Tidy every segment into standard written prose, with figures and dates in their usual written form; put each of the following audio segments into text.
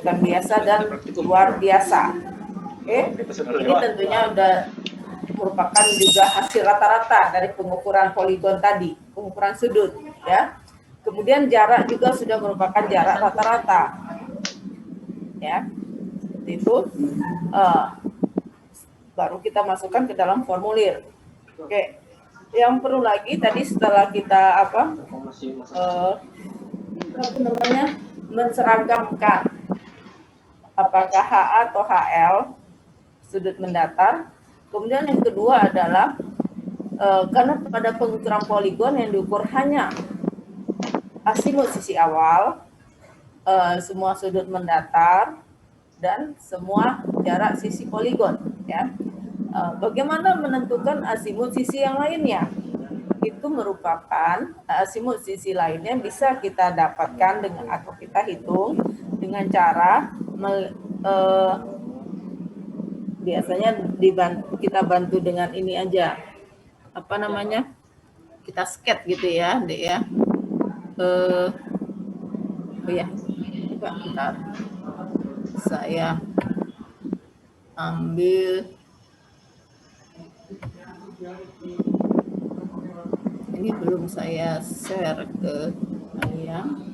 bukan biasa dan luar biasa. Oke, ini tentunya udah merupakan juga hasil rata-rata dari pengukuran poligon tadi, pengukuran sudut, ya. Kemudian jarak juga sudah merupakan jarak rata-rata, ya. Seperti itu. Baru kita masukkan ke dalam formulir. Oke, yang perlu lagi tadi setelah kita menseragamkan apakah HA atau HL sudut mendatar. Kemudian yang kedua adalah karena pada pengukuran poligon yang diukur hanya asimut sisi awal, semua sudut mendatar dan semua jarak sisi poligon, ya. Bagaimana menentukan azimut sisi yang lainnya? Itu merupakan azimut sisi lainnya bisa kita dapatkan dengan atau kita hitung dengan cara biasanya kita bantu dengan ini aja, apa namanya, kita sketch gitu ya, Dek ya. Ya, coba bentar. Saya ambil ini, belum saya share ke kalian.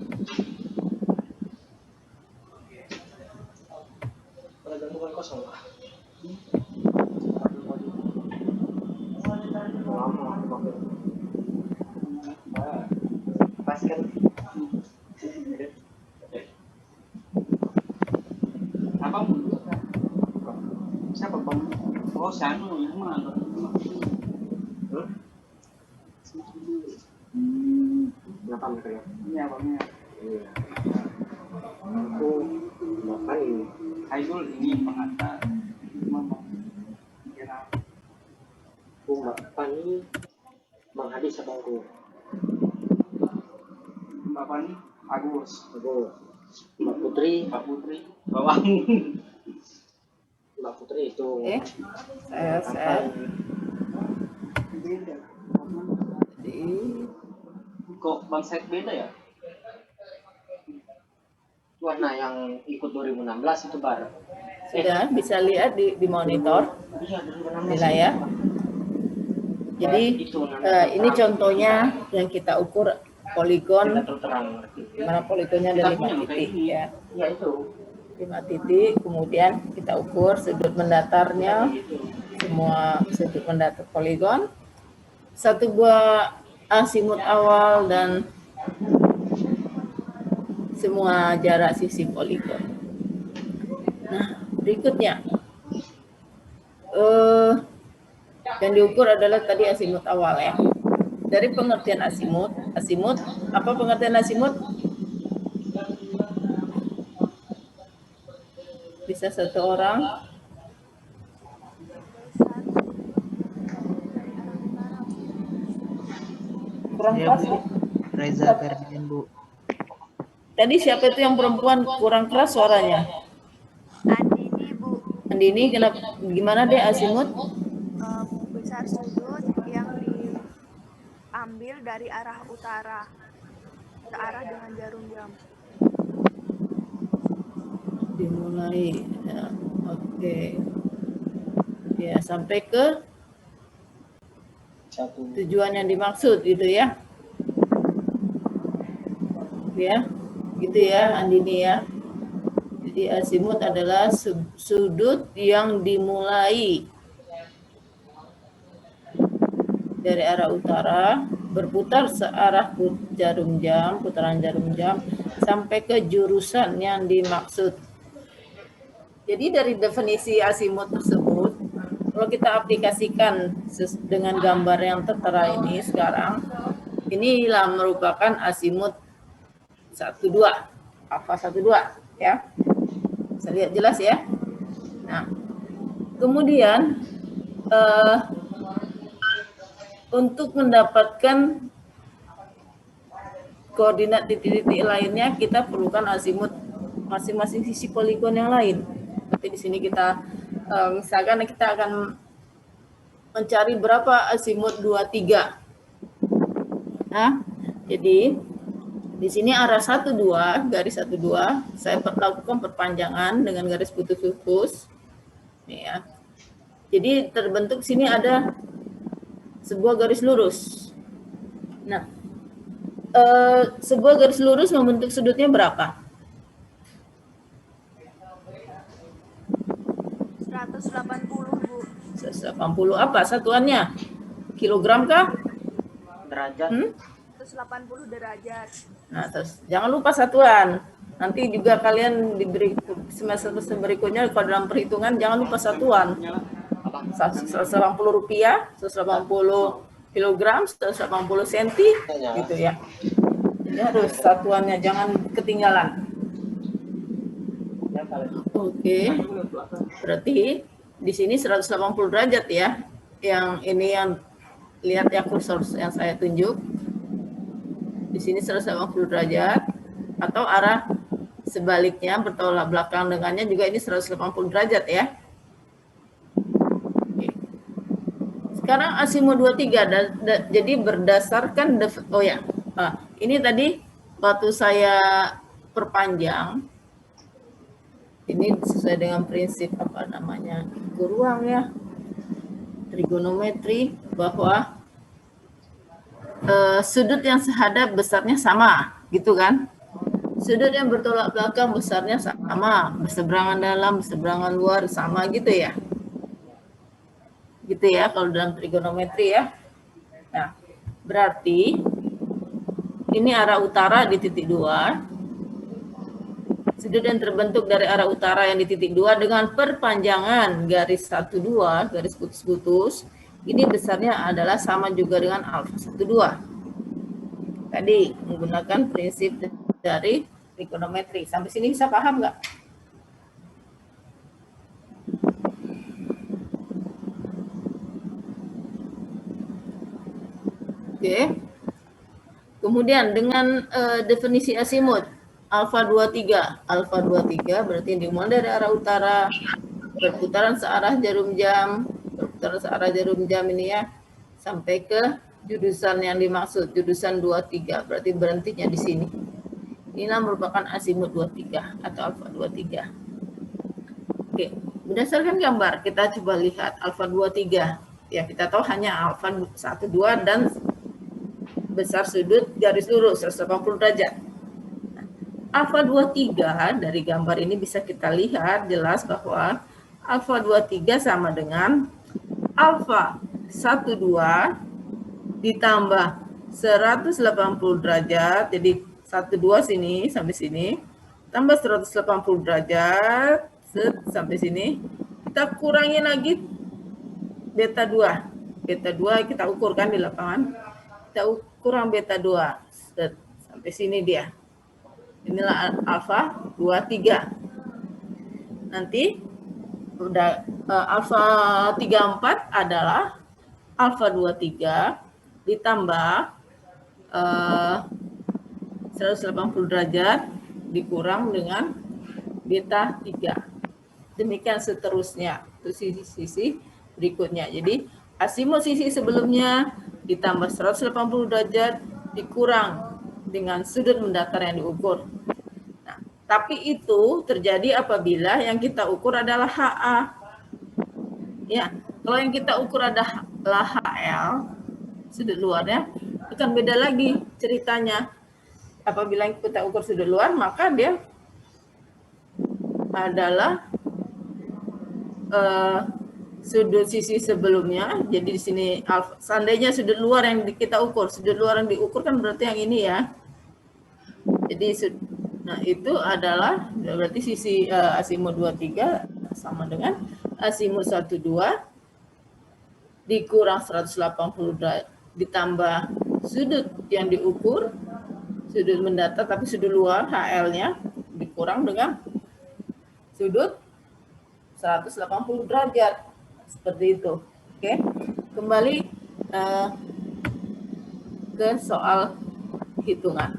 Mbak Putri, Bawang. Mbak Putri itu. Saya kok Bang Said beda ya? Warna yang ikut 2016 itu Bar. Sudah bisa lihat di monitor. Bila ya. Jadi ini contohnya yang kita ukur poligon, mana poligonnya ada 5 titik ya. Ya itu. 5 titik, kemudian kita ukur sudut mendatarnya, semua sudut mendatar poligon, satu buah azimut awal dan semua jarak sisi poligon. Nah, berikutnya yang diukur adalah tadi azimut awal ya. Dari pengertian azimut, apa pengertian azimut? Bisa satu orang? Kurang keras ya? Reza Ferdian, Bu. Tadi siapa itu yang perempuan kurang keras suaranya? Andini, Bu. Andini, kenapa? Gimana deh azimut? Besar sudut yang diambil dari arah utara ke arah dengan jarum jam. Dimulai, ya, oke. Ya, sampai ke tujuan yang dimaksud gitu ya. Ya, gitu ya Andini ya. Jadi azimut adalah sudut yang dimulai dari arah utara, berputar searah jarum jam, putaran jarum jam, sampai ke jurusan yang dimaksud. Jadi dari definisi azimut tersebut, kalau kita aplikasikan dengan gambar yang tertera ini sekarang, inilah merupakan azimut 12, alfa 12 ya. Bisa lihat jelas ya. Nah, kemudian untuk mendapatkan koordinat titik-titik lainnya, kita perlukan azimut masing-masing sisi poligon yang lain. Seperti di sini kita misalkan kita akan mencari berapa azimut 23. Nah, jadi Di sini arah 12, garis 12, saya lakukan perpanjangan dengan garis putus-putus. Nih ya. Jadi terbentuk sini ada sebuah garis lurus. Nah, sebuah garis lurus membentuk sudutnya berapa? 180, Bu. 180 apa satuannya? Kilogram kah? Derajat. 180 derajat. Nah, terus jangan lupa satuan. Nanti juga kalian diberi semester berikutnya kalau dalam perhitungan jangan lupa satuan. Apa? 180 rupiah, 180 kilogram, 180 senti, gitu ya. Jadi harus satuannya, jangan ketinggalan. Oke, berarti di sini 180 derajat ya. Yang ini yang lihat ya kursor yang saya tunjuk. Di sini 180 derajat atau arah sebaliknya bertolak belakang dengannya juga ini 180 derajat ya. Oke. Sekarang asimo 23 jadi berdasarkan ini tadi waktu saya perpanjang ini sesuai dengan prinsip apa namanya ruang ya trigonometri bahwa sudut yang sehadap besarnya sama, gitu kan? Sudut yang bertolak belakang besarnya sama, berseberangan dalam, berseberangan luar sama gitu ya. Gitu ya kalau dalam trigonometri ya. Nah, berarti ini arah utara di titik 2. Sudut yang terbentuk dari arah utara yang di titik 2 dengan perpanjangan garis 12, garis putus-putus. Ini besarnya adalah sama juga dengan alfa 12. Tadi menggunakan prinsip dari trigonometri. Sampai sini bisa paham nggak? Oke. Kemudian dengan definisi asimut alfa 23. Alfa 23 berarti dimulai dari arah utara, perputaran searah jarum jam, perputaran searah jarum jam ini ya, sampai ke jurusan yang dimaksud, jurusan 23, berarti berhentinya di sini. Inilah merupakan asimut 23 atau alfa 23. Oke, berdasarkan gambar kita coba lihat alfa 23. Ya, kita tahu hanya alfa 1, 2 dan besar sudut garis lurus 180 derajat. Alfa 23 dari gambar ini bisa kita lihat jelas bahwa alfa 23 sama dengan alfa 12 ditambah 180 derajat. Jadi 12 sini sampai sini tambah 180 derajat sampai sini. Kita kurangi lagi beta 2. Beta 2 kita ukurkan di lapangan. Kita kurang beta 2 sampai sini dia. Inilah alfa 23. Nanti udah alfa 34 adalah alfa 23 ditambah 180 derajat dikurang dengan beta 3. Demikian seterusnya. Itu sisi-sisi berikutnya. Jadi asimut sisi sebelumnya ditambah 180 derajat dikurang dengan sudut mendatar yang diukur. Nah, tapi itu terjadi apabila yang kita ukur adalah HA. Ya, kalau yang kita ukur adalah HL, sudut luarnya, akan beda lagi ceritanya. Apabila kita ukur sudut luar, maka dia adalah sudut sisi sebelumnya. Jadi di sini seandainya sudut luar yang kita ukur, sudut luar yang diukur kan berarti yang ini ya. Jadi nah itu adalah berarti sisi asimut 23 sama dengan asimut 12 dikurang 180 derajat ditambah sudut yang diukur, sudut mendatar tapi sudut luar HL-nya dikurang dengan sudut 180 derajat. Seperti itu. Oke. Kembali ke soal hitungan.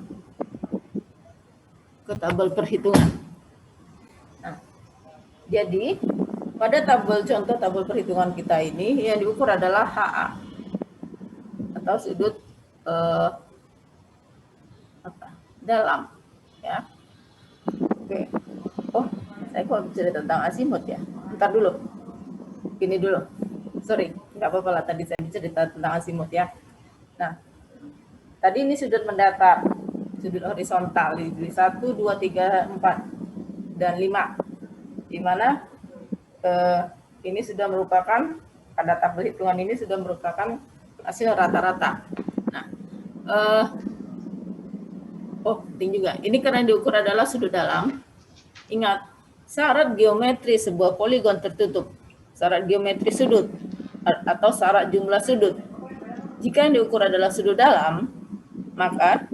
Ke tabel perhitungan. Nah, jadi pada contoh tabel perhitungan kita ini yang diukur adalah HA atau sudut dalam, ya. Oke. Oh, saya kok bicara tentang asimut ya. Bentar dulu. Gini dulu. Sorry, nggak apa-apa lah. Tadi saya cerita tentang asimut ya. Nah, tadi ini sudut mendatar, sudut horizontal di 1, 2, 3, 4, dan 5. Di mana ini sudah merupakan, pada tabel hitungan ini sudah merupakan hasil rata-rata. Nah, penting juga. Ini karena diukur adalah sudut dalam. Ingat, syarat geometri sebuah poligon tertutup, syarat geometri sudut atau syarat jumlah sudut. Jika yang diukur adalah sudut dalam, maka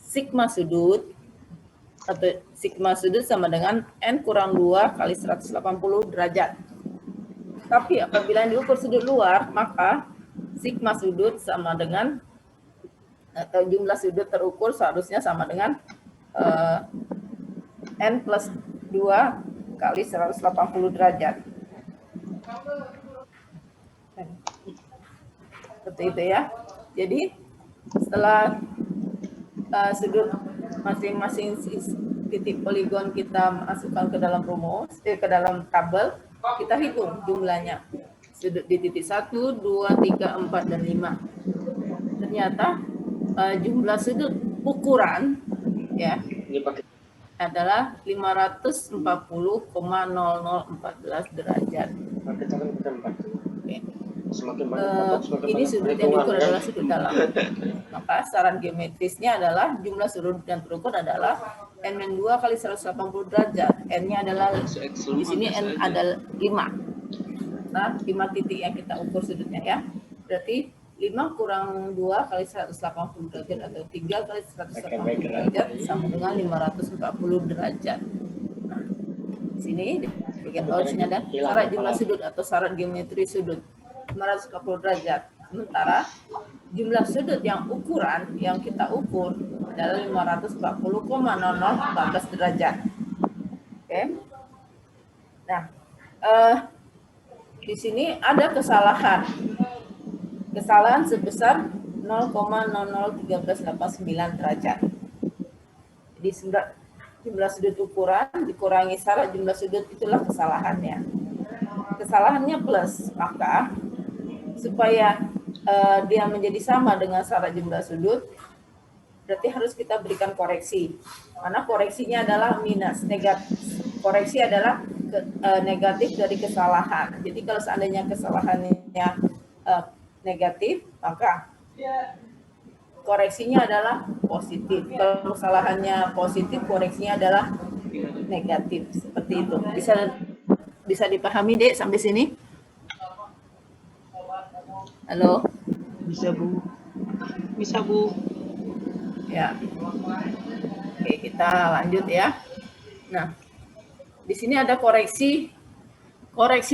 sigma sudut atau sigma sudut sama dengan n kurang 2 kali 180 derajat. Tapi apabila yang diukur sudut luar, maka sigma sudut sama dengan atau jumlah sudut terukur seharusnya sama dengan n plus 2 kali 180 derajat. Seperti itu ya. Jadi setelah sudut masing-masing titik poligon kita masukkan ke dalam rumus, ke dalam tabel, kita hitung jumlahnya. Sudut di titik 1, 2, 3, 4, dan 5. Ternyata jumlah sudut ukuran ya adalah 540,0014 derajat. Ini sudut yang diukur adalah sudut dalam. Maka saran geometrisnya adalah jumlah sudut yang terukur adalah n-2 kali 180 derajat. N-nya adalah, di sini N ada 5. Nah, 5 titik yang kita ukur sudutnya ya. Berarti 5 kurang 2 kali 180 derajat atau 3 kali 180 derajat sama dengan 540 derajat. Nah, di sini di bagian bawah sini ada syarat jumlah sudut atau syarat geometri sudut 540 derajat. Sementara jumlah sudut yang ukuran yang kita ukur adalah 540,0014 derajat. Oke. Nah, di sini ada kesalahan sebesar 0,001389 derajat. Jadi jumlah sudut ukuran dikurangi syarat jumlah sudut, itulah kesalahannya. Kesalahannya plus, maka supaya dia menjadi sama dengan syarat jumlah sudut, berarti harus kita berikan koreksi. Mana koreksinya adalah minus, negatif. Koreksi adalah negatif dari kesalahan. Jadi kalau seandainya kesalahannya negatif, maka koreksinya adalah positif. Kalau kesalahannya positif, koreksinya adalah negatif. Seperti itu. Bisa dipahami, Dek, sampai sini? Halo? Bisa, Bu. Bisa, Bu. Ya. Oke, kita lanjut ya. Nah, di sini ada koreksi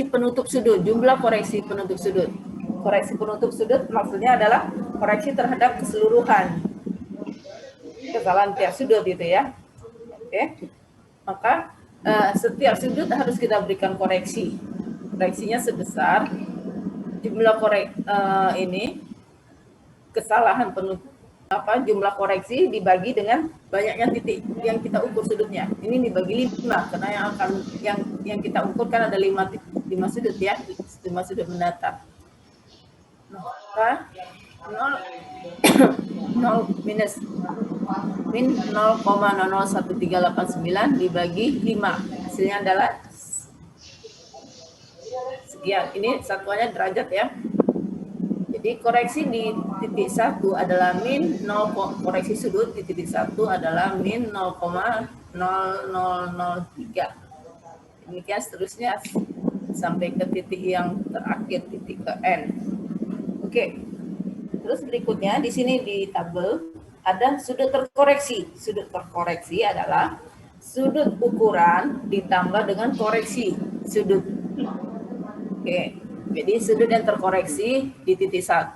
penutup sudut, jumlah koreksi penutup sudut. Koreksi penutup sudut maksudnya adalah koreksi terhadap keseluruhan kesalahan tiap sudut itu ya. Oke. Maka setiap sudut harus kita berikan koreksi. Koreksinya sebesar jumlah ini kesalahan penutup jumlah koreksi dibagi dengan banyaknya titik yang kita ukur sudutnya. Ini dibagi 5 karena yang kita ukur kan ada 5 sudut ya, 5 sudut mendatar. Maka 0 minus min 0,001389 dibagi 5. Hasilnya adalah sekian. Ini satuannya derajat ya. Jadi koreksi di titik 1 adalah min 0, koreksi sudut di titik 1 adalah min 0,0003. Demikian seterusnya sampai ke titik yang terakhir, titik ke N. Oke. Terus berikutnya di sini di tabel ada sudut terkoreksi. Sudut terkoreksi adalah sudut ukuran ditambah dengan koreksi sudut. Oke. Jadi sudut yang terkoreksi di titik 1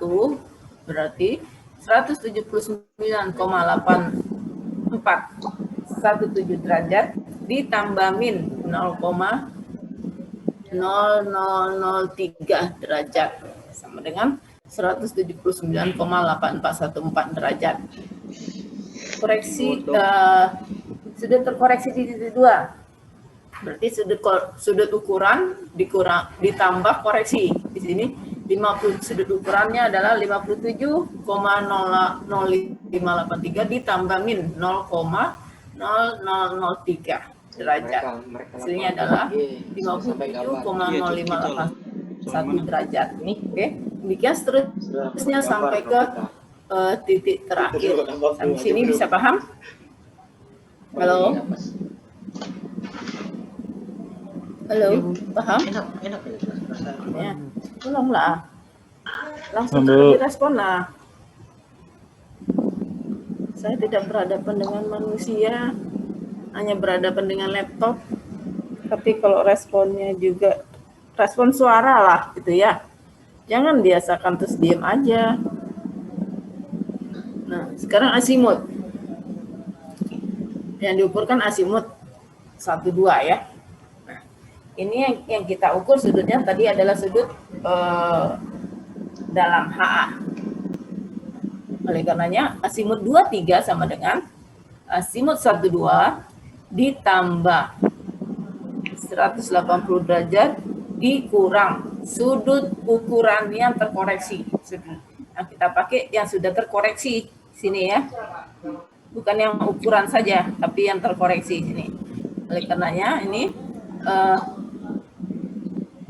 berarti 179,8417 derajat ditambah min 0,0003 derajat sama dengan 179,8414 derajat. koreksi sudut terkoreksi di titik 2. Berarti sudut ukuran ditambah koreksi. Di sini 50 sudut ukurannya adalah 57,00583 ditambah min 0,0003 derajat. Hasilnya adalah 57,0581 derajat. Ini oke. Demikian seterusnya sampai ke titik terakhir. Sampai sini bisa paham? Halo? Halo, paham? Enak Ya, tolonglah. Langsung direspon lah. Saya tidak berhadapan dengan manusia, hanya berhadapan dengan laptop. Tapi kalau responnya juga respon suara lah gitu ya. Jangan biasakan terus diam aja. Nah, sekarang asimut. Yang diukurkan asimut 1,2 ya. Nah, ini yang kita ukur sudutnya tadi adalah sudut dalam HA. Oleh karenanya asimut 23 sama dengan asimut 12 ditambah 180 derajat dikurang sudut ukuran yang terkoreksi. Yang kita pakai yang sudah terkoreksi sini ya. Bukan yang ukuran saja, tapi yang terkoreksi sini. Oleh karenanya ini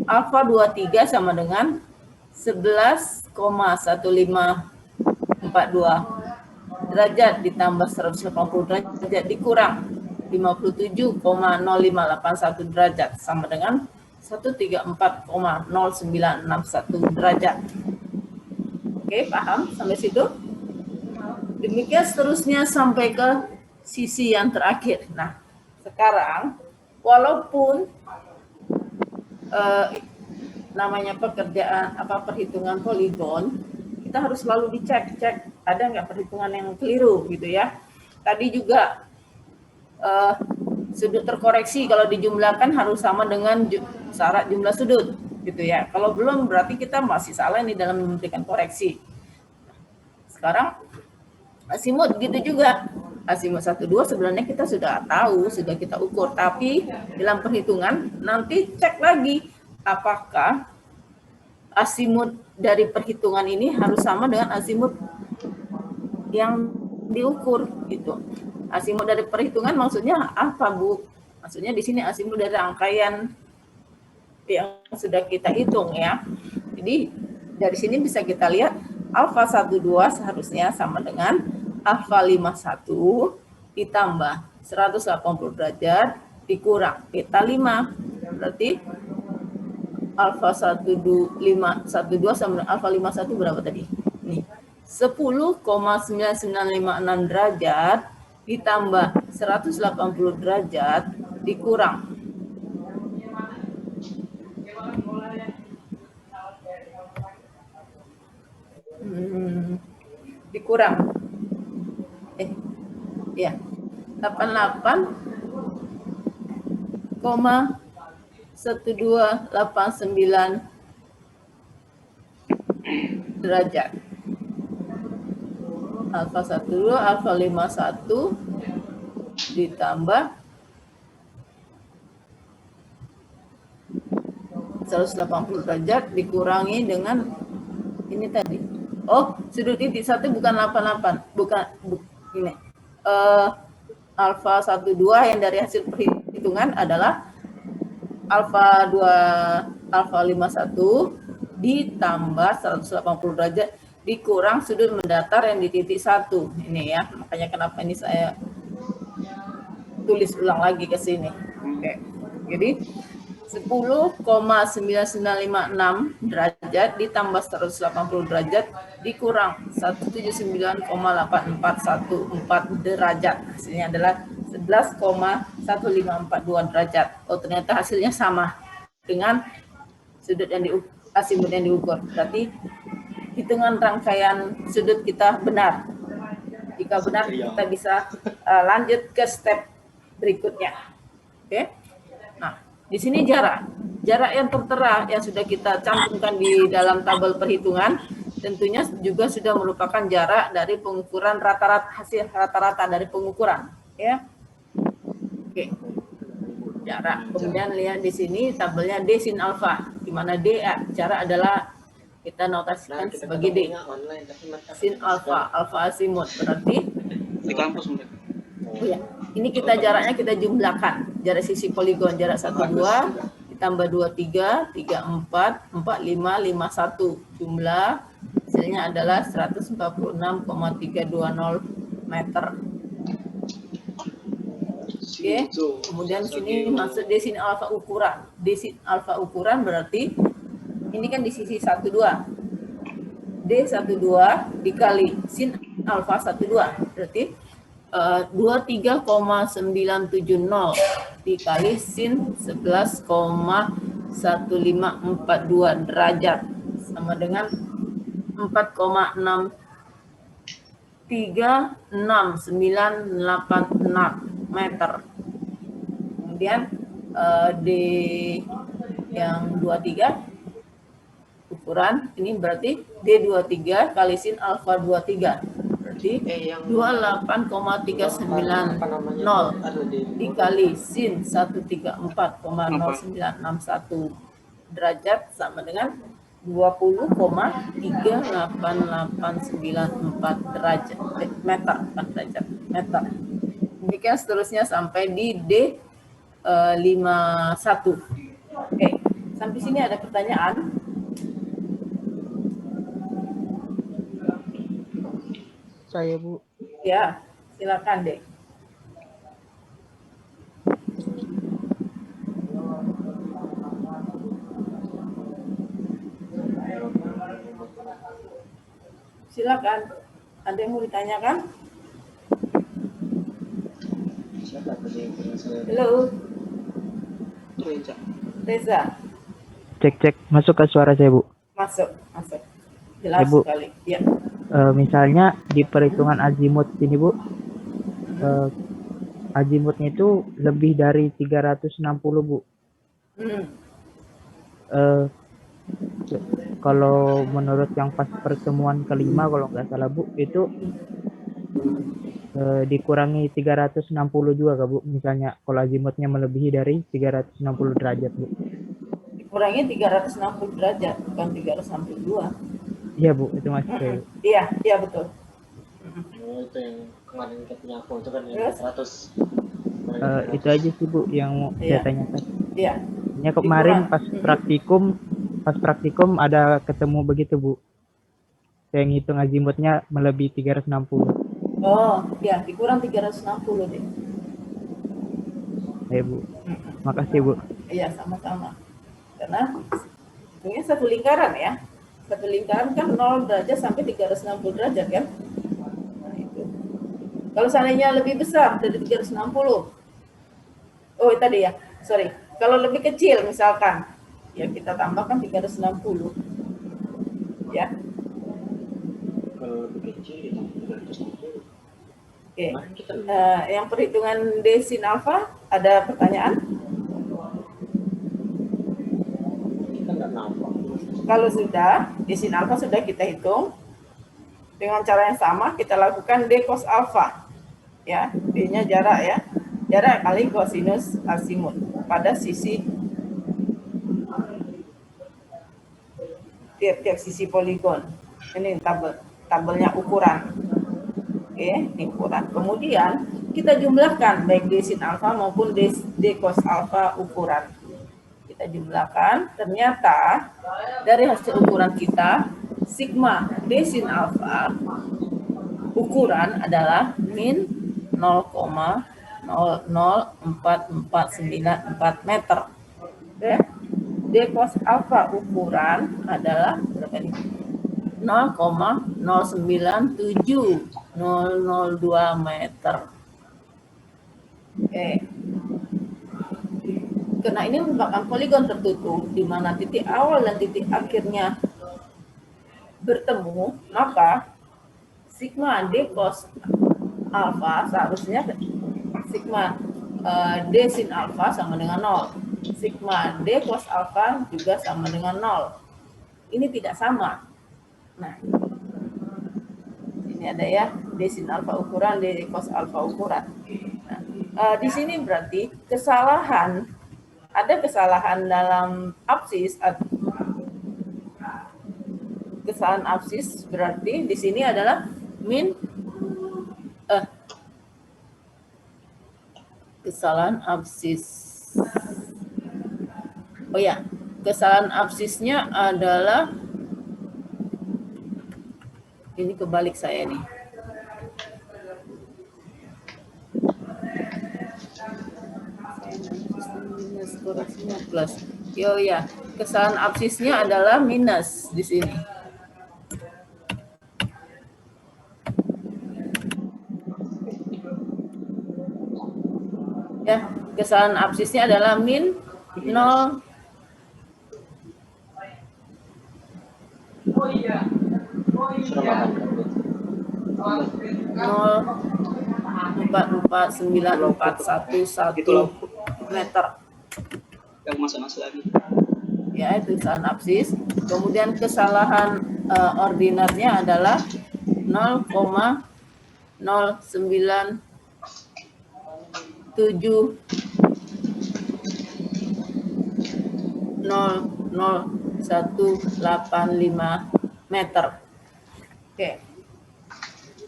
alfa 23 sama dengan 11,1542 derajat ditambah 180 derajat dikurang 57,0581 derajat sama dengan 134,0961 derajat. Oke, paham sampai situ? Demikian seterusnya sampai ke sisi yang terakhir. Nah, sekarang walaupun namanya pekerjaan perhitungan poligon, kita harus selalu dicek ada nggak perhitungan yang keliru gitu ya. Tadi juga sudut terkoreksi kalau dijumlahkan harus sama dengan syarat jumlah sudut gitu ya. Kalau belum berarti kita masih salah ini dalam memberikan koreksi. Sekarang asimut gitu juga. Asimut 1,2 sebenarnya kita sudah tahu, sudah kita ukur, tapi dalam perhitungan nanti cek lagi apakah asimut dari perhitungan ini harus sama dengan asimut yang diukur gitu. Asimut dari perhitungan maksudnya apa, Bu? Maksudnya di sini asimut dari rangkaian yang sudah kita hitung ya. Jadi dari sini bisa kita lihat alfa 1,2 seharusnya sama dengan alfa 5,1 ditambah 180 derajat dikurang beta 5. Berarti alfa 1,2 sama dengan alfa 5,1 berapa tadi? Nih, 10,9956 derajat ditambah 180 derajat dikurang ya 88,1289 derajat. Alfa 1,2 alfa 5,1 ditambah 180 derajat dikurangi dengan ini tadi. Oh, sudut titik 1 bukan 88, bukan ini. Alfa 1,2 yang dari hasil perhitungan adalah alfa 5,1 ditambah 180 derajat dikurang sudut mendatar yang di titik 1. Ini ya, makanya kenapa ini saya tulis ulang lagi ke sini. Oke. Jadi 10,9956 derajat ditambah 180 derajat dikurang 179,8414 derajat. Hasilnya adalah 11,1542 derajat. Oh, ternyata hasilnya sama dengan sudut yang asimut yang diukur. Berarti hitungan rangkaian sudut kita benar. Jika benar, kita bisa lanjut ke step berikutnya. Oke. Nah, di sini jarak yang tertera yang sudah kita cantumkan di dalam tabel perhitungan tentunya juga sudah merupakan jarak dari pengukuran rata-rata, hasil rata-rata dari pengukuran, ya. Oke. Jarak. Kemudian lihat di sini tabelnya D sin alfa, di mana D jarak adalah kita notasikan sebagai D. Sin alfa, alfa azimut berarti Di kampus mereka. oh ya, ini kita jaraknya kita jumlahkan. Jarak sisi poligon, jarak 1, 2, ditambah 2, 3, 3, 4, 4, 5, 5, 1. Jumlah hasilnya adalah 146,320 meter. Oke, kemudian sini masuk D sin alfa ukuran. D sin alfa ukuran berarti ini kan di sisi 1, 2. D12 dikali sin alfa 12 berarti 23,970 dikali sin 11,1542 derajat sama dengan 4,36986 meter. Kemudian D yang 23 ukuran ini berarti D23 kali sin alfa 23 berarti 28,390 dikali sin 134,0961 derajat sama dengan 20,38894 derajat meter. Demikian seterusnya sampai di D51. Oke, sampai sini ada pertanyaan? Saya, Bu. Ya, silakan deh. Silakan. Ada yang mau ditanyakan? Halo, Reza. Cek, masuk ke suara saya, Bu. Masuk. Jelas Bu. sekali. Ya. Misalnya di perhitungan azimut ini, Bu, azimutnya itu lebih dari 360, Bu. Kalau menurut yang pas pertemuan kelima, kalau nggak salah, Bu, itu dikurangi 360 juga, Kak, Bu. Misalnya kalau azimutnya melebihi dari 360 derajat, Bu. Dikurangi 360 derajat, bukan 362. Iya, Bu, itu masih. Iya betul. Itu yang kemarin kita punya aku itu kan yang Terus? 100. Itu aja sih, Bu, yang mau Iya. saya tanyakan. Iya. Ya, kemarin Dikurang. pas praktikum ada ketemu begitu, Bu. Saya ngitung azimutnya melebihi 360. Oh, ya, dikurang 360 deh. Ya, Bu. Makasih, Bu. Iya, sama-sama. Karena hitungnya satu lingkaran ya. Satu lingkaran kan 0 derajat sampai 360 derajat kan. Nah, itu. Kalau seandainya lebih besar dari 360. Oh, tadi ya. Sorry. Kalau lebih kecil misalkan, ya kita tambahkan 360. Ya. Kalau lebih kecil ditambah 360. Oke. Yang perhitungan D sin alfa, ada pertanyaan? Ini kan nggak nampak. Kalau sudah, D sin alfa sudah kita hitung. Dengan cara yang sama, kita lakukan D cos alfa. Ya, D-nya jarak ya. Jarak kali kosinus azimut pada sisi tiap sisi poligon. Ini tabelnya ukuran. Oke, ini ukuran. Kemudian kita jumlahkan baik D sin alfa maupun D cos alfa ukuran. Kita jumlahkan, ternyata dari hasil ukuran kita, sigma D sin alfa ukuran adalah min 0,004494 meter. Oke. D cos alfa ukuran adalah berapa ini? 0,097002 meter. Oke. Karena ini merupakan poligon tertutup di mana titik awal dan titik akhirnya bertemu, maka sigma D cos alfa seharusnya sigma D sin alfa sama dengan 0. Sigma D cos alfa juga sama dengan 0. Ini tidak sama. Nah, ini ada ya, D sin alfa ukuran, D cos alfa ukuran. Nah, di sini berarti ada kesalahan dalam absis. Kesalahan absis berarti di sini adalah kesalahan absis. Oh ya, kesalahan absisnya adalah ini kebalik saya nih. Minus koreksinya plus. Yo ya, kesalahan absisnya adalah minus di sini. Ya, kesalahan absisnya adalah min 0. Sudah makan. 0,44941 meter. Yang masuk-masuk lagi. Ya, itu kesalahan absis. Kemudian kesalahan ordinatnya adalah 0,097000185 meter. Oke.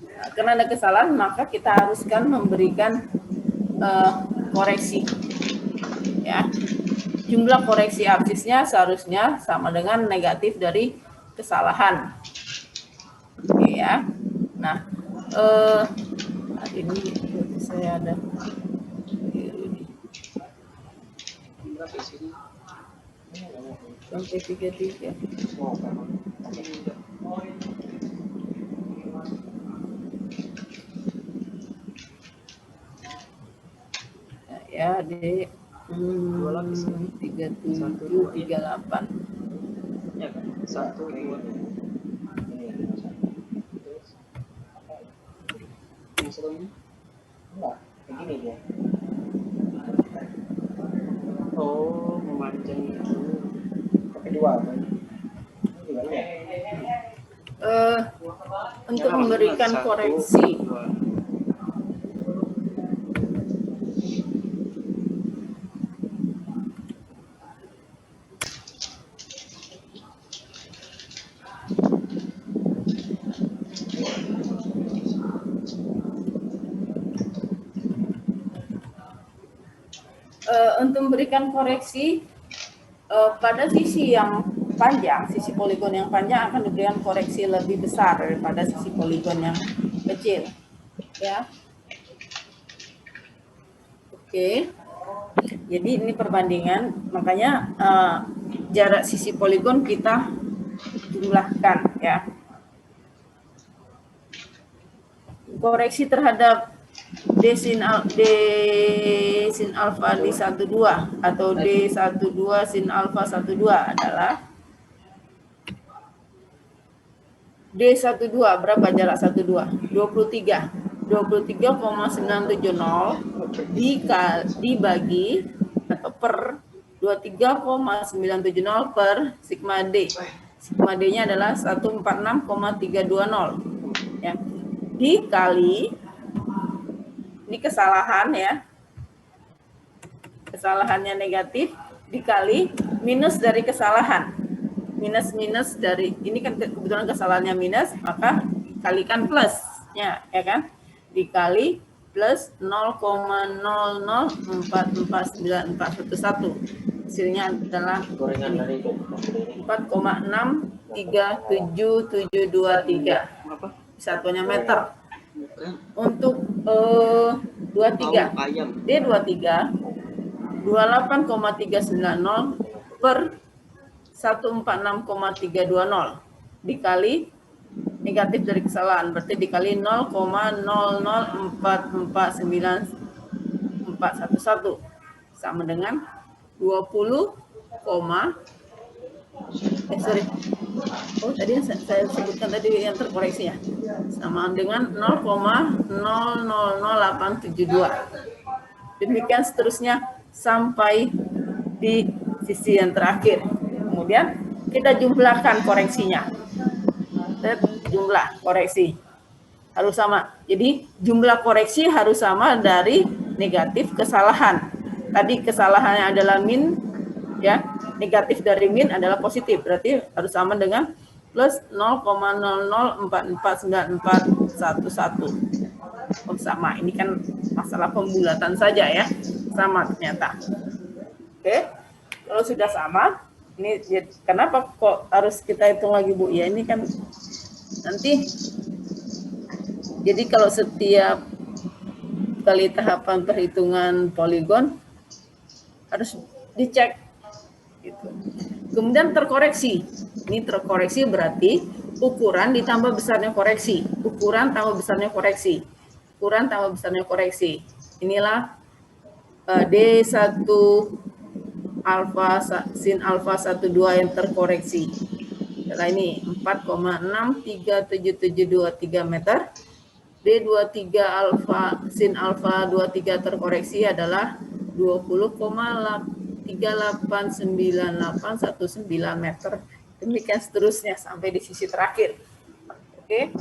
Nah, karena ada kesalahan, maka kita haruskan memberikan koreksi. Ya, jumlah koreksi absisnya seharusnya sama dengan negatif dari kesalahan. Oke ya. Nah, ini saya ada Berapa isinya? sampai 33. Ya, di 3738. Ya kan? 1, 2. Yang sebelumnya? Enggak, begini dia. Oh, memanjang itu. Pakai 2 apa ini? Juga iya. Untuk memberikan koreksi. Untuk memberikan koreksi pada sisi yang panjang, sisi poligon yang panjang akan diberikan koreksi lebih besar daripada sisi poligon yang kecil, ya. Oke, jadi ini perbandingan, makanya jarak sisi poligon kita jumlahkan, ya. Koreksi terhadap D sin alfa di 12 atau D12 sin alfa 12 adalah D12 berapa jarak 12? 23,970 dibagi atau per 23,970 per sigma D. Sigma D-nya adalah 146,320 ya. Dikali ini kesalahan ya. Kesalahannya negatif dikali minus dari kesalahan. Minus dari ini kan kebetulan kesalahannya minus, maka kalikan plusnya ya kan? Dikali plus 0,0044941. Hasilnya adalah Gorengan dari itu. 4,63723. Apa? Satunya meter. Bukan. Untuk 23 Ayam. D23 28,390 per 146,320 dikali negatif dari kesalahan, berarti dikali 0,0044941 sama dengan 20, tadi yang saya sebutkan tadi yang terkoreksi ya, sama dengan 0,000872. Demikian seterusnya sampai di sisi yang terakhir. Kemudian kita jumlahkan koreksinya. jumlah koreksi harus sama. Jadi jumlah koreksi harus sama dari negatif kesalahan. Tadi kesalahannya adalah min, ya. Negatif dari min adalah positif, berarti harus sama dengan plus 0,00449411. Oh sama, ini kan masalah pembulatan saja ya. Sama ternyata. Oke, kalau sudah sama, ini kenapa kok harus kita hitung lagi Bu? Ya ini kan nanti, jadi kalau setiap kali tahapan perhitungan poligon harus dicek gitu. Kemudian terkoreksi. Ini terkoreksi berarti ukuran ditambah besarnya koreksi. Ukuran tambah besarnya koreksi. Ukuran tambah besarnya koreksi. Inilah D1 alfa sin alfa 12 yang terkoreksi. Setelah ini 4,63773 meter. D23 alfa sin alfa 23 terkoreksi adalah 20,3898919 meter. Demikian seterusnya sampai di sisi terakhir. Oke.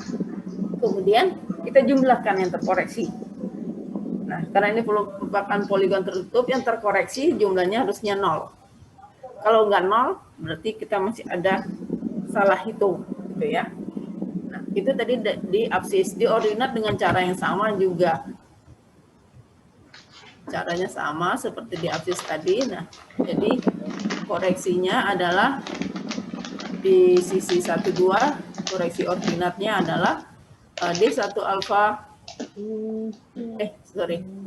Kemudian kita jumlahkan yang terkoreksi. Nah, karena ini merupakan poligon tertutup, yang terkoreksi jumlahnya harusnya 0. Kalau nggak 0, berarti kita masih ada salah hitung, gitu ya. Nah, itu tadi di absis, di ordinat dengan cara yang sama juga. Caranya sama seperti di absis tadi. Nah, jadi koreksinya adalah di sisi 12, koreksi ordinatnya adalah D1 alfa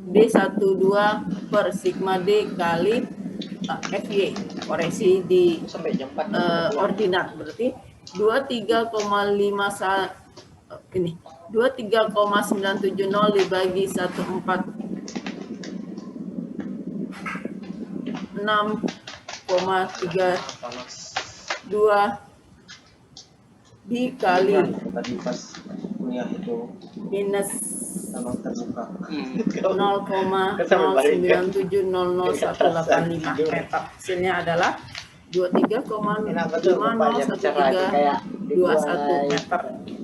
D12 per sigma D kali FY, koreksi di ordinat, berarti 23,5 ini 23,970 dibagi 14,6,32 dikali tadi pas kuliah itu minus sama terbuka 0,09700185 meter. Hasilnya adalah 23,501321 meter.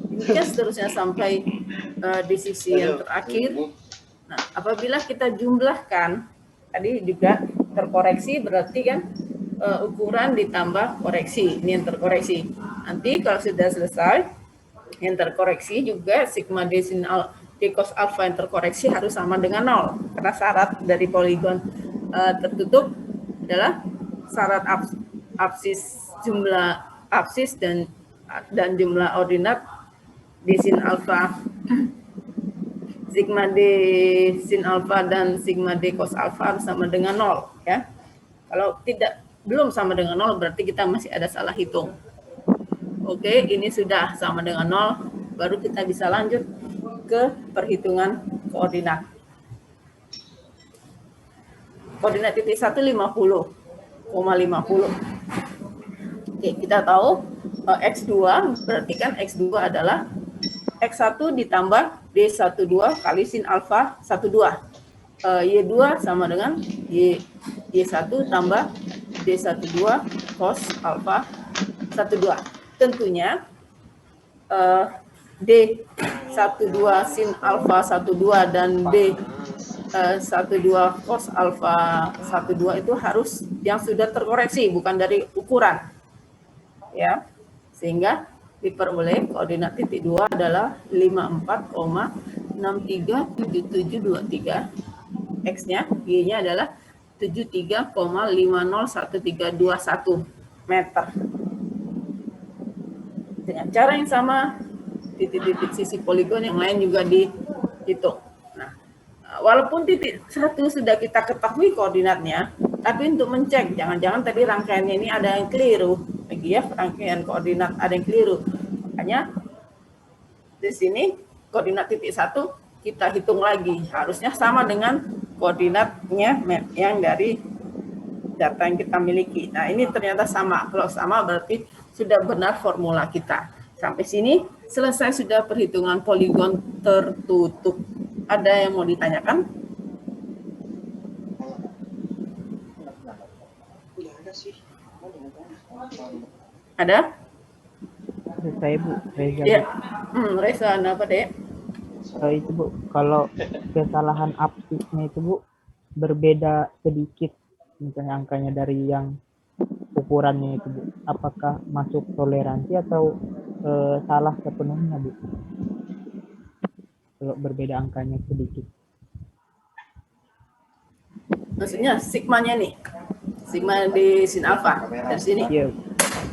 Demikian seterusnya sampai di sisi yang terakhir. Nah, apabila kita jumlahkan, tadi juga terkoreksi berarti kan ukuran ditambah koreksi. Ini yang terkoreksi. Nanti kalau sudah selesai, yang terkoreksi juga sigma D sin D cos alfa yang terkoreksi harus sama dengan 0. Karena syarat dari poligon tertutup adalah syarat absis, jumlah absis dan jumlah ordinat D sin alfa, sigma D sin alfa dan sigma D cos alfa harus sama dengan 0 ya. Kalau belum sama dengan 0 berarti kita masih ada salah hitung. Oke, ini sudah sama dengan 0, baru kita bisa lanjut ke perhitungan koordinat. Koordinat titik 1 50,50. Oke, kita tahu X2 berarti kan X2 adalah X1 ditambah D12 kali sin alfa 12. Y2 sama dengan Y1 tambah D12 cos alfa 12. Tentunya D12 sin alfa 12 dan D12 cos alfa 12 itu harus yang sudah terkoreksi, bukan dari ukuran. Ya. Sehingga diperoleh koordinat titik 2 adalah 54,637723. X-nya, Y-nya adalah 73,501321 meter. Dengan cara yang sama, titik-titik sisi poligon yang lain juga dihitung. Nah, walaupun titik 1 sudah kita ketahui koordinatnya, tapi untuk mencek, jangan-jangan tadi rangkaiannya ini ada yang keliru. Lagi ya, rangkaian koordinat ada yang keliru. Makanya, di sini koordinat titik 1 kita hitung lagi. Harusnya sama dengan koordinatnya yang dari data yang kita miliki. Nah, ini ternyata sama. Kalau sama berarti sudah benar formula kita. Sampai sini selesai sudah perhitungan poligon tertutup. Ada yang mau ditanyakan? Udah ada sih. Ada? Saya Bu, Reza Ya, Bu. Reza, apa deh? Itu Bu, kalau kesalahan absisnya itu Bu berbeda sedikit, misalnya angkanya dari yang ukurannya itu Bu, apakah masuk toleransi atau salah sepenuhnya Bu? Kalau berbeda angkanya sedikit. Maksudnya sigmanya nih, sigma di sin alfa dari sini. Iya,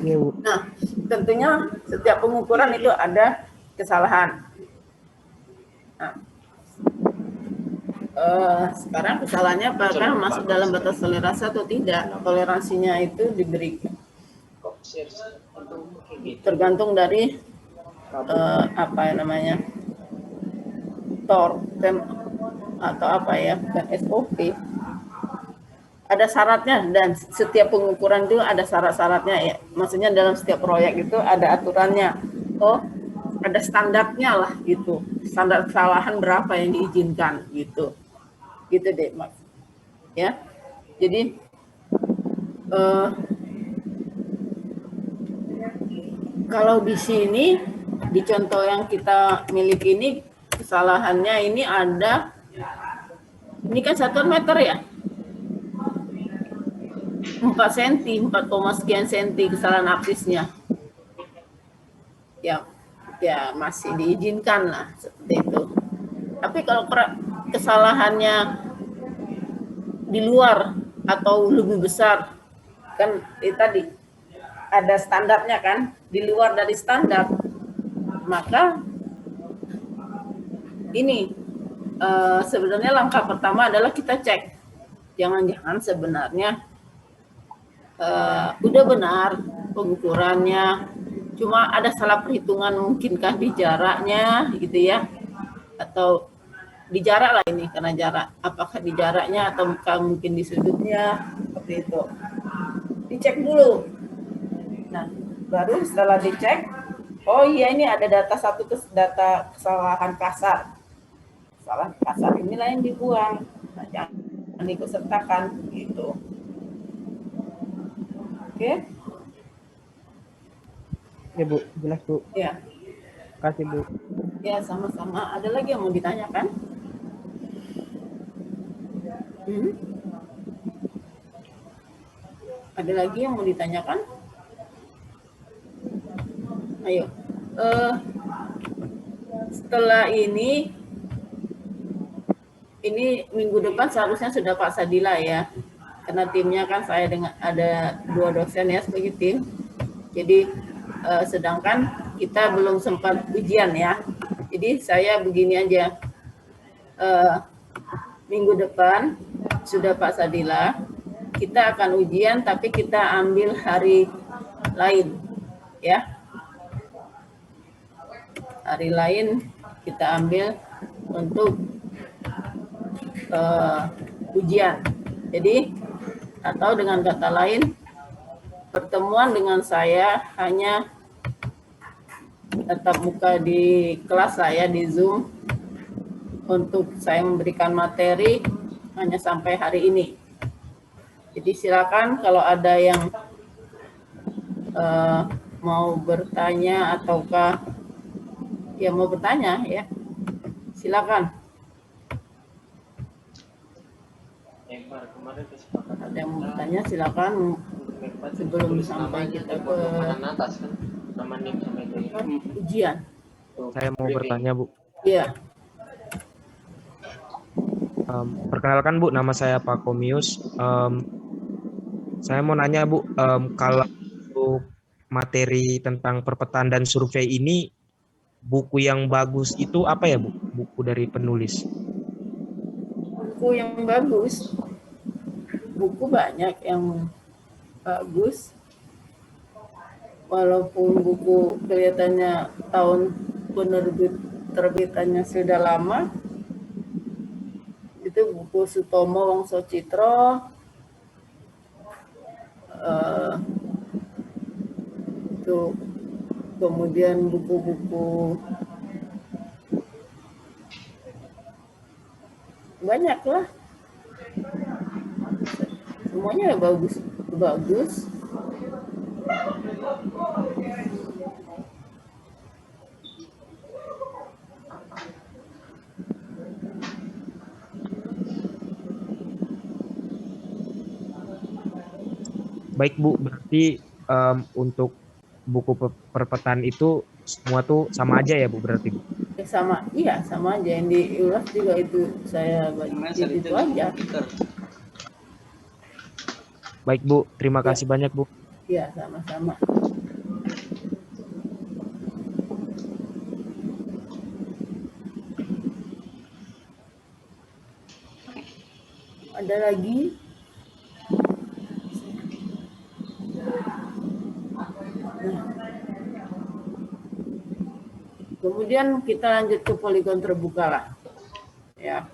iya Bu. Nah, tentunya setiap pengukuran itu ada kesalahan. Nah, sekarang kesalahannya apakah masuk dalam batas toleransi atau tidak? Toleransinya itu diberi Kok share atau kayak gitu? tergantung dari apa ya namanya tem atau apa ya, bukan SOP. Ada syaratnya dan setiap pengukuran itu ada syarat-syaratnya ya. Maksudnya dalam setiap proyek itu ada aturannya. Oh, ada standarnya lah gitu. Standar kesalahan berapa yang diizinkan gitu. Gitu deh, Mas. Ya. Jadi kalau di sini di contoh yang kita miliki ini kesalahannya ini ada, ini kan 1 meter ya, 4 cm, 4, sekian senti kesalahan absisnya. Ya masih diizinkan lah seperti itu. Tapi kalau kesalahannya di luar atau lebih besar, kan tadi ada standarnya kan, di luar dari standar, maka ini sebenarnya langkah pertama adalah kita cek, jangan-jangan sebenarnya udah benar pengukurannya, cuma ada salah perhitungan mungkinkah di jaraknya gitu ya, atau di jarak lah ini, karena jarak, apakah di jaraknya atau mungkin di sudutnya, seperti itu. Dicek dulu. Nah, baru setelah dicek, oh iya ini ada data data kesalahan kasar. Kesalahan kasar inilah yang dibuang. Nah, jangan ikut sertakan gitu. Oke? Ya Bu, jelas Bu. Ya. Kasih Bu. Ya, sama-sama. Ada lagi yang mau ditanyakan? Ada lagi yang mau ditanyakan? Ayo. Setelah ini minggu depan seharusnya sudah Pak Sadila ya. Karena timnya kan saya dengan ada 2 dosen ya sebagai tim. Jadi sedangkan kita belum sempat ujian ya. Jadi saya begini aja. Minggu depan sudah Pak Sadila, kita akan ujian tapi kita ambil hari lain ya. Hari lain kita ambil untuk ujian. Jadi atau dengan kata lain, pertemuan dengan saya hanya tatap muka di kelas saya di Zoom untuk saya memberikan materi hanya sampai hari ini. Jadi silakan kalau ada yang mau bertanya ataukah ya mau bertanya ya, silakan. Kemarin kesepakatan Ada yang mau bertanya silakan sebelum sampai kita ke atas kan nama nim sama itu ya. ujian. Saya mau bertanya Bu. Iya. Perkenalkan Bu, nama saya Pak Komius. Saya mau nanya Bu, kalau materi tentang perpetaan dan survei ini, buku yang bagus itu apa ya Bu? Buku dari penulis. Buku yang bagus, buku banyak yang bagus. Walaupun buku kelihatannya tahun terbitannya sudah lama, itu buku Sutomo Wongso Citro, itu kemudian buku-buku banyak lah, semuanya bagus. Baik Bu, berarti untuk buku perpetaan itu semua tuh sama aja ya Bu berarti Bu? Sama, iya sama aja yang diulas juga itu saya Namanya baca itu aja. komputer. Baik Bu, terima Ya. kasih banyak Bu. Iya sama-sama. Ada lagi? Kemudian kita lanjut ke poligon terbuka lah. Ya.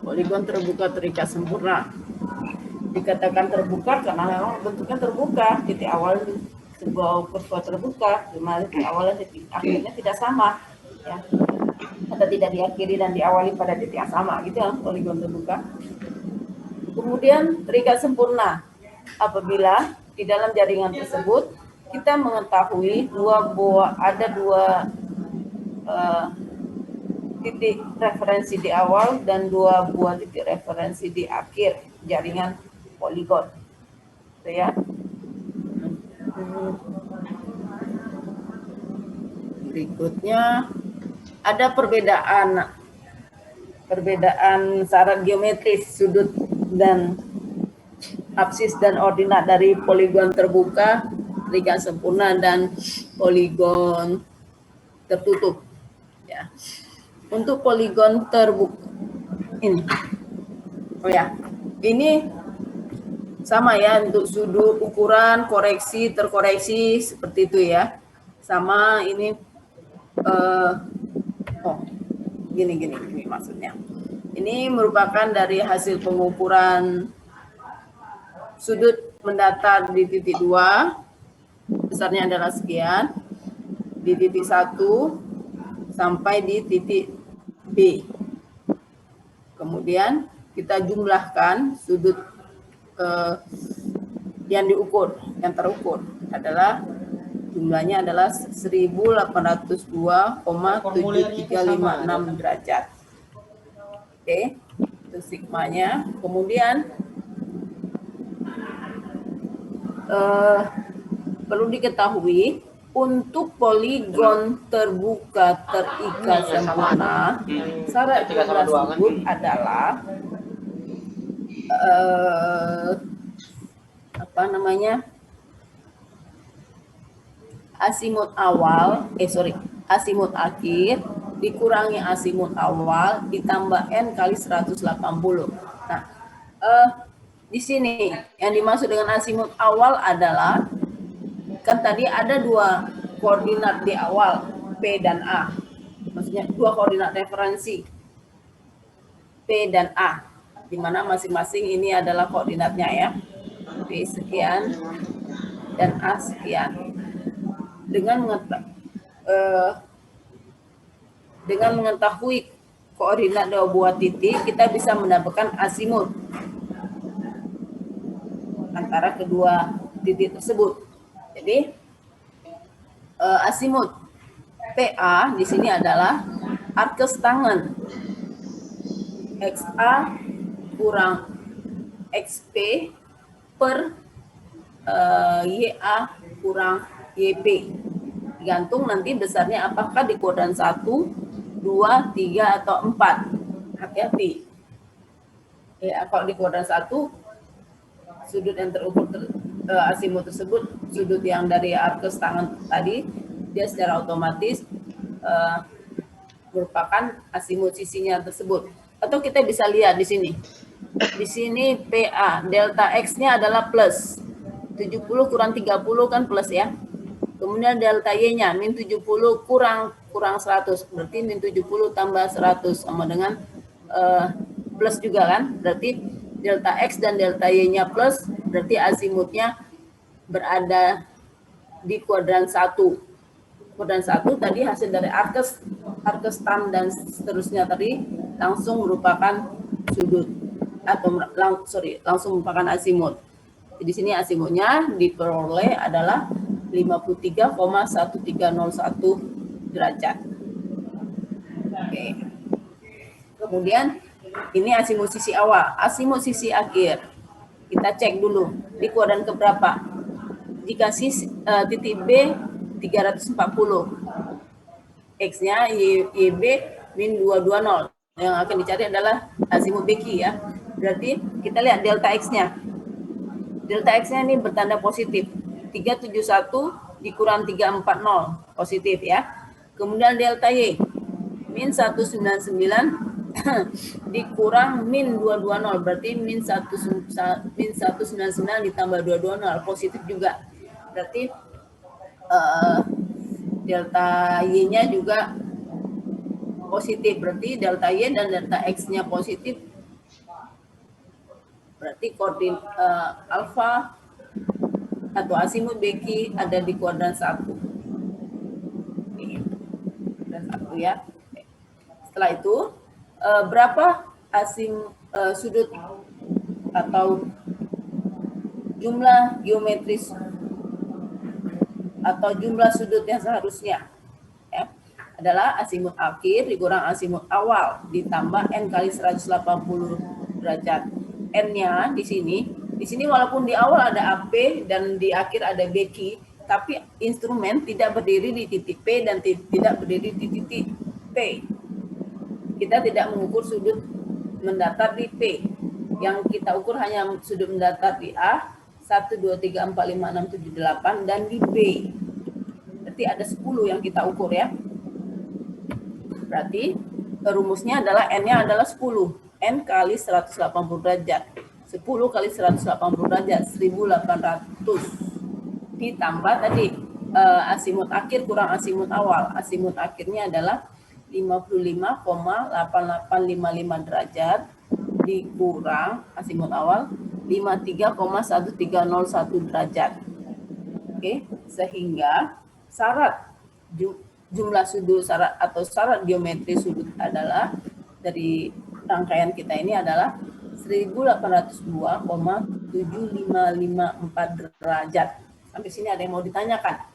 Poligon terbuka terikat sempurna. Dikatakan terbuka karena memang bentuknya terbuka. Titik awal sebuah kurva terbuka, dimana titik awal dan titik akhirnya tidak sama. Ya. Atau tidak diakhiri dan diawali pada titik yang sama, gitu ya, poligon terbuka. Kemudian terikat sempurna apabila di dalam jaringan tersebut kita mengetahui ada dua titik referensi di awal dan dua buah titik referensi di akhir jaringan poligon. Gitu ya. Berikutnya ada perbedaan syarat geometris sudut dan apsis dan ordinat dari poligon terbuka, terikat sempurna, dan poligon tertutup. Ya. Untuk poligon terbuka ini, ini sama ya untuk sudut, ukuran, koreksi, terkoreksi seperti itu ya. Sama ini, gini maksudnya. Ini merupakan dari hasil pengukuran sudut mendatar di titik 2, besarnya adalah sekian, di titik 1 sampai di titik B. Kemudian kita jumlahkan sudut yang terukur adalah jumlahnya adalah 1802,7356 derajat. Oke, itu sigmanya. Kemudian perlu diketahui untuk poligon terbuka terikat sempurna, syarat tersebut adalah asimut akhir dikurangi asimut awal ditambah n kali 180. Nah, di sini yang dimaksud dengan asimut awal adalah kan tadi ada dua koordinat di awal, P dan A. Maksudnya dua koordinat referensi, P dan A, di mana masing-masing ini adalah koordinatnya ya. P sekian dan A sekian. Dengan mengetahui koordinat dua buah titik, kita bisa mendapatkan asimut antara kedua titik tersebut. Jadi asimut PA di sini adalah arkes tangen XA kurang XP per YA kurang YP. Tergantung nanti besarnya apakah di kuadran 1, 2, 3, atau 4. Hati-hati. Ya, kalau di kuadran 1, sudut yang terukur asimut tersebut, sudut yang dari arkes tangan tadi, dia secara otomatis merupakan asimut sisinya tersebut. Atau kita bisa lihat di sini. Di sini PA, delta X-nya adalah plus. 70 kurang 30 kan plus ya. Kemudian delta Y-nya, min 70 kurang 100. Berarti min 70 tambah 100 sama dengan plus juga kan. Berarti delta X dan delta Y-nya plus, berarti azimutnya berada di kuadran 1. Kuadran 1 tadi hasil dari arkes tan dan seterusnya tadi langsung merupakan sudut atau langsung merupakan azimut. Di sini azimutnya diperoleh adalah 53,1301 derajat. Oke. Kemudian ini azimut sisi awal, azimut sisi akhir. Kita cek dulu. di kuadran keberapa? Dikasih titik B 340. X-nya YB min 220. Yang akan dicari adalah azimut beki ya. Berarti kita lihat delta X-nya. Delta X-nya ini bertanda positif. 371 dikurang 340 positif ya. Kemudian delta Y min 199 dikurang min 220 berarti min 199 ditambah 220 positif juga. Berarti delta Y-nya juga positif. Berarti delta Y dan delta X-nya positif. Berarti koordinat alfa atau azimut beki ada di kuadran 1. Kuadran 1 ya. Setelah itu berapa sudut atau jumlah geometris atau jumlah sudut yang seharusnya ya, adalah azimut akhir dikurang azimut awal ditambah n kali 180 derajat. N-nya di sini walaupun di awal ada AP dan di akhir ada beki, tapi instrumen tidak berdiri di titik P dan tidak berdiri di titik P. Kita tidak mengukur sudut mendatar di P. Yang kita ukur hanya sudut mendatar di A, 1, 2, 3, 4, 5, 6, 7, 8, dan di B. Berarti ada 10 yang kita ukur ya. Berarti rumusnya adalah N-nya adalah 10. N kali 180 derajat. 10 kali 180 derajat, 1800. Ditambah tadi azimut akhir kurang azimut awal. Azimut akhirnya adalah 55,8855 derajat dikurang azimut awal 53,1301 derajat. Oke, sehingga syarat jumlah sudut syarat atau syarat geometri sudut adalah dari rangkaian kita ini adalah 1802,7554 derajat. Sampai sini ada yang mau ditanyakan?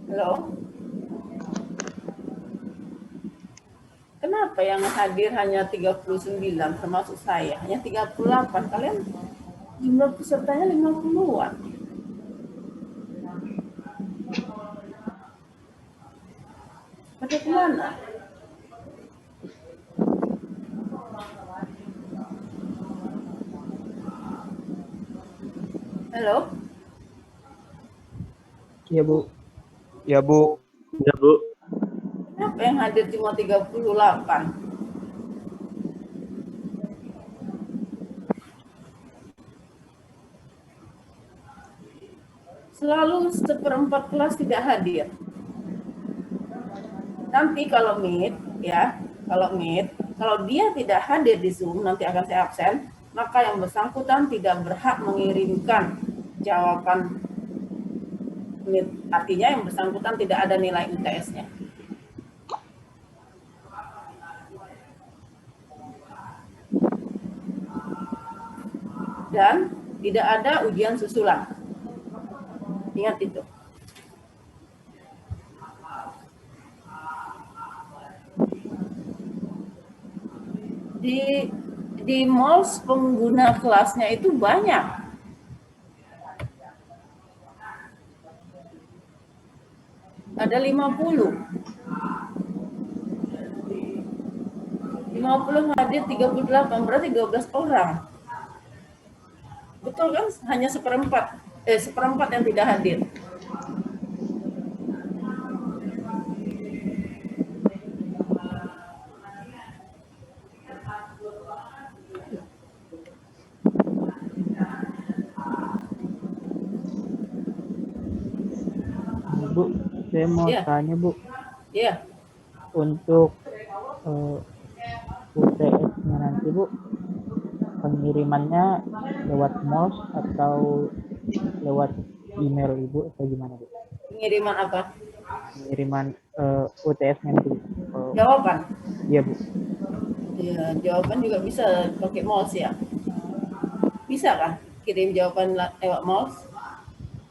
Halo? Kenapa yang hadir hanya 39 termasuk saya? Hanya 38. Kalian jumlah pesertanya 50-an. Pada kemana? Halo? Iya, Bu. Ya, Bu. Ya, Bu. Kenapa yang hadir cuma 38? Selalu seperempat kelas tidak hadir. Nanti kalau meet, ya, kalau dia tidak hadir di Zoom, nanti akan saya absen, maka yang bersangkutan tidak berhak mengirimkan jawaban meet. Artinya yang bersangkutan tidak ada nilai UTS-nya. Dan tidak ada ujian susulan. Ingat itu. Di MOLS pengguna kelasnya itu banyak. Ada 50. 50 hadir 38, berarti 12 orang. Betul kan? Hanya seperempat yang tidak hadir. Bu, saya mau Iya. tanya, Bu. Ya, Untuk UTS-nya nanti, Bu, pengirimannya lewat MOS atau lewat email Ibu atau gimana, Bu? pengiriman apa? Pengiriman UTS-nya nanti. Jawaban. Iya, Bu. Ya, jawaban juga bisa pakai mouse ya. Bisa kan? Kirim jawaban lewat mouse?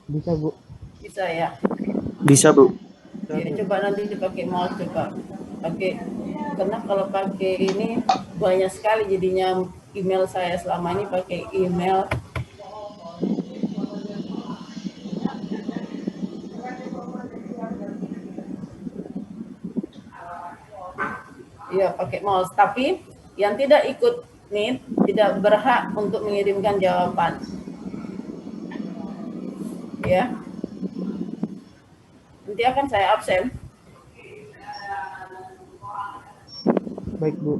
Bisa, Bu. Bisa ya. Bisa, Bu. Ya, coba nanti dipakai mouse, coba pakai karena kalau pakai ini banyak sekali jadinya email saya selama ini pakai email. Iya, pakai mouse. Tapi yang tidak ikut Meet tidak berhak untuk mengirimkan jawaban. Ya. Nanti akan saya absen. Baik, Bu.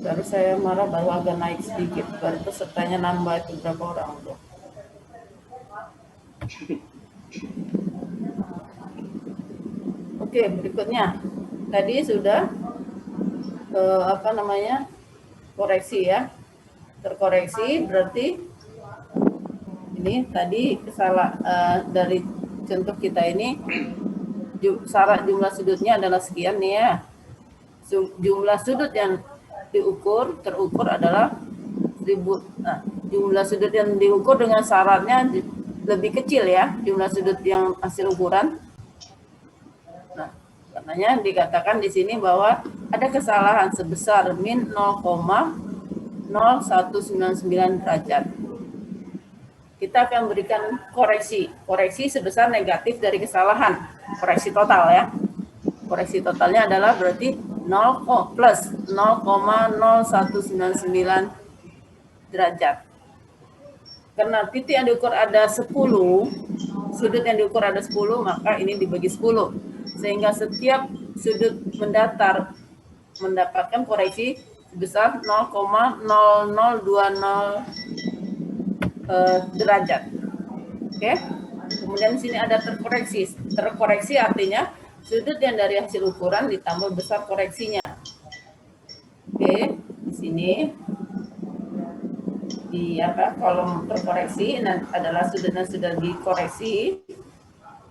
Baru saya marah baru agak naik sedikit. Baru pesertanya nambah itu berapa orang tuh. Oke, berikutnya. Tadi sudah koreksi ya. Terkoreksi berarti ini tadi dari contoh kita ini syarat jumlah sudutnya adalah sekian nih ya. Jumlah sudut yang terukur adalah 1000. Nah, jumlah sudut yang diukur dengan syaratnya lebih kecil ya, jumlah sudut yang hasil ukuran. Nah, karenanya dikatakan di sini bahwa ada kesalahan sebesar min 0,0199 derajat. Kita akan berikan koreksi sebesar negatif dari kesalahan, koreksi total ya. Koreksi totalnya adalah berarti plus 0,0199 derajat. Karena titik yang diukur ada 10, sudut yang diukur ada 10, maka ini dibagi 10. Sehingga setiap sudut mendatar mendapatkan koreksi sebesar 0,0020 derajat. Oke. Kemudian di sini ada terkoreksi. Terkoreksi artinya sudut yang dari hasil ukuran ditambah besar koreksinya. Oke, di sini di kolom terkoreksi adalah sudut yang sudah dikoreksi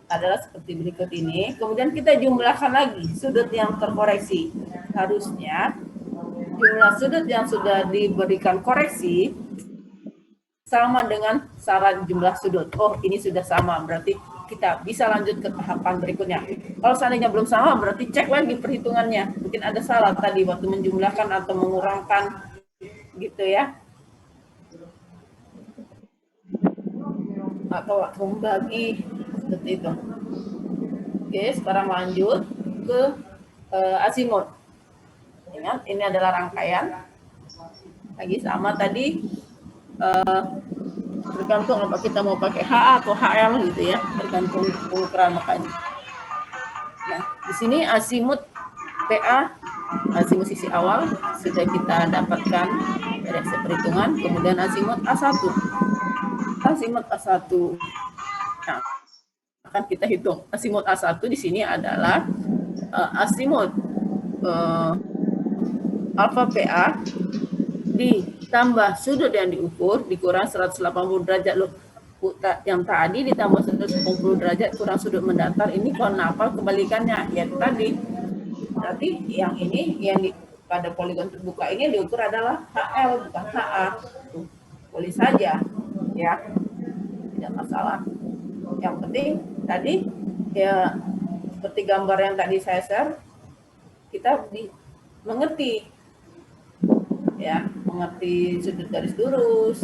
adalah seperti berikut ini. Kemudian kita jumlahkan lagi sudut yang terkoreksi. Harusnya jumlah sudut yang sudah diberikan koreksi sama dengan syarat jumlah sudut. Oh, ini sudah sama, berarti kita bisa lanjut ke tahapan berikutnya. Kalau seandainya belum sama, berarti cek lagi perhitungannya. Mungkin ada salah tadi waktu menjumlahkan atau mengurangkan, gitu ya. Atau waktu membagi, seperti itu. Oke, sekarang lanjut ke azimut. Ingat, ini adalah rangkaian. Lagi sama tadi, tergantung apa kita mau pakai HA atau HL gitu ya, tergantung ukuran makanya. Nah, di sini azimut PA, azimut sisi awal sudah kita dapatkan dari hasil perhitungan. Kemudian azimut A1, azimut A1. Nah, akan kita hitung azimut A1 di sini adalah azimut alfa PA ditambah sudut yang diukur dikurang 180 derajat loh. Yang tadi ditambah 180 derajat kurang sudut mendatar, ini kenapa kebalikannya? Ya tadi. Berarti yang ini yang pada poligon terbuka ini diukur adalah HL bukan HA. Tuh, boleh saja ya. Tidak masalah. Yang penting tadi ya seperti gambar yang tadi saya share, kita mengerti ya, mengerti sudut garis lurus,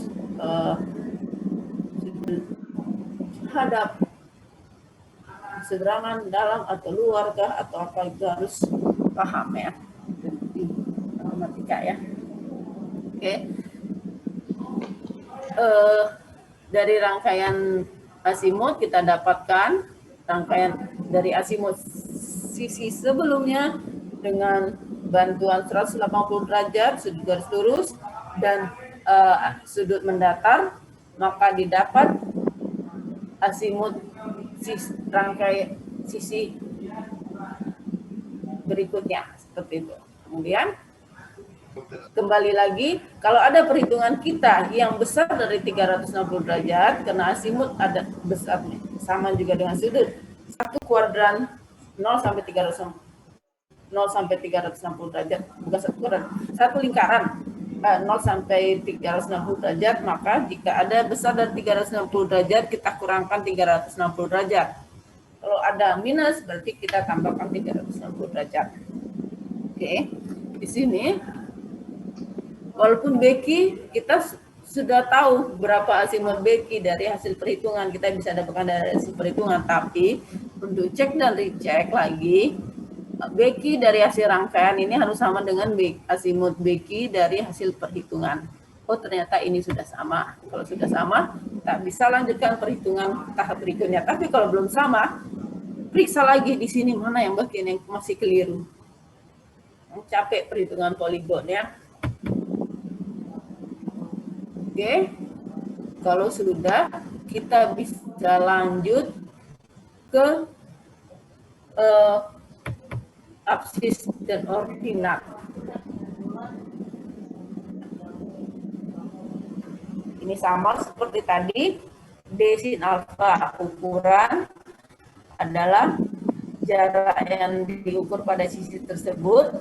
sudut hadap, sederangan dalam atau luar kah atau apa, itu harus paham ya di matematika ya. Oke. Dari rangkaian azimut kita dapatkan rangkaian dari azimut sisi sebelumnya dengan bantuan 180 derajat sudut garis lurus dan sudut mendatar, maka didapat azimut rangkaian sisi berikutnya seperti itu. Kemudian kembali lagi, kalau ada perhitungan kita yang besar dari 360 derajat, karena azimut ada besarnya, sama juga dengan sudut. Satu kuadran 0 sampai 360 derajat, bukan satu kuadran, satu lingkaran 0 sampai 360 derajat, maka jika ada besar dari 360 derajat, kita kurangkan 360 derajat. Kalau ada minus berarti kita tambahkan 360 derajat. Oke, di sini walaupun beki kita sudah tahu berapa asimut beki dari hasil perhitungan, kita bisa dapatkan dari hasil perhitungan, tapi untuk cek dan recheck lagi, beki dari hasil rangkaian ini harus sama dengan asimut beki dari hasil perhitungan. Oh ternyata ini sudah sama. Kalau sudah sama, kita bisa lanjutkan perhitungan tahap berikutnya. Tapi kalau belum sama, periksa lagi di sini mana yang bagian yang masih keliru. Capek perhitungan poligon ya. Oke, kalau sudah, kita bisa lanjut ke absis dan ordinat. Ini sama seperti tadi, D sin alfa ukuran adalah jarak yang diukur pada sisi tersebut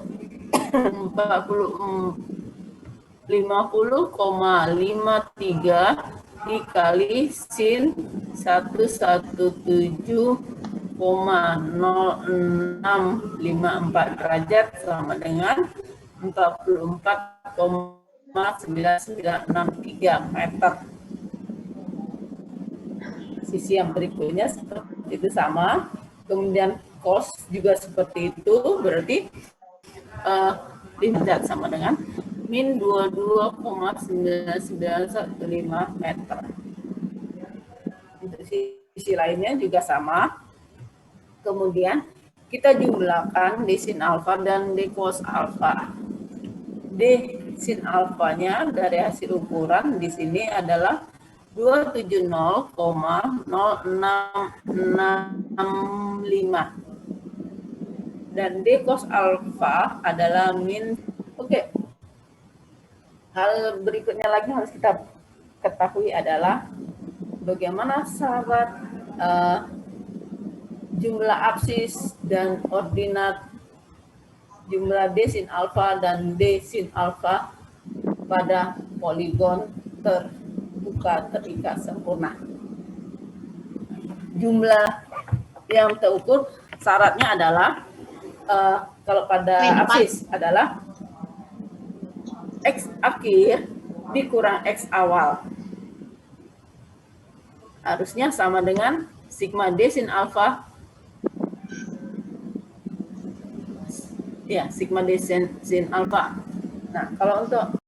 50,53 dikali sin 117,0654 derajat sama dengan 44,9963 meter. Sisi yang berikutnya seperti itu sama. Kemudian cos juga seperti itu, berarti derajat sama dengan min 22,9915 meter. Untuk sisi lainnya juga sama. Kemudian kita jumlahkan D sin alfa dan D cos alfa. D sin alfanya dari hasil ukuran di sini adalah 270,0665 dan D cos alfa adalah min. Oke. Hal berikutnya lagi harus kita ketahui adalah bagaimana sahabat jumlah absis dan ordinat, jumlah D sin alfa dan D sin alfa pada poligon terbuka terikat sempurna. Jumlah yang terukur syaratnya adalah kalau pada absis adalah X akhir dikurang X awal. Harusnya sama dengan sigma D sin alfa. Ya, sigma D sin alfa. Nah, kalau untuk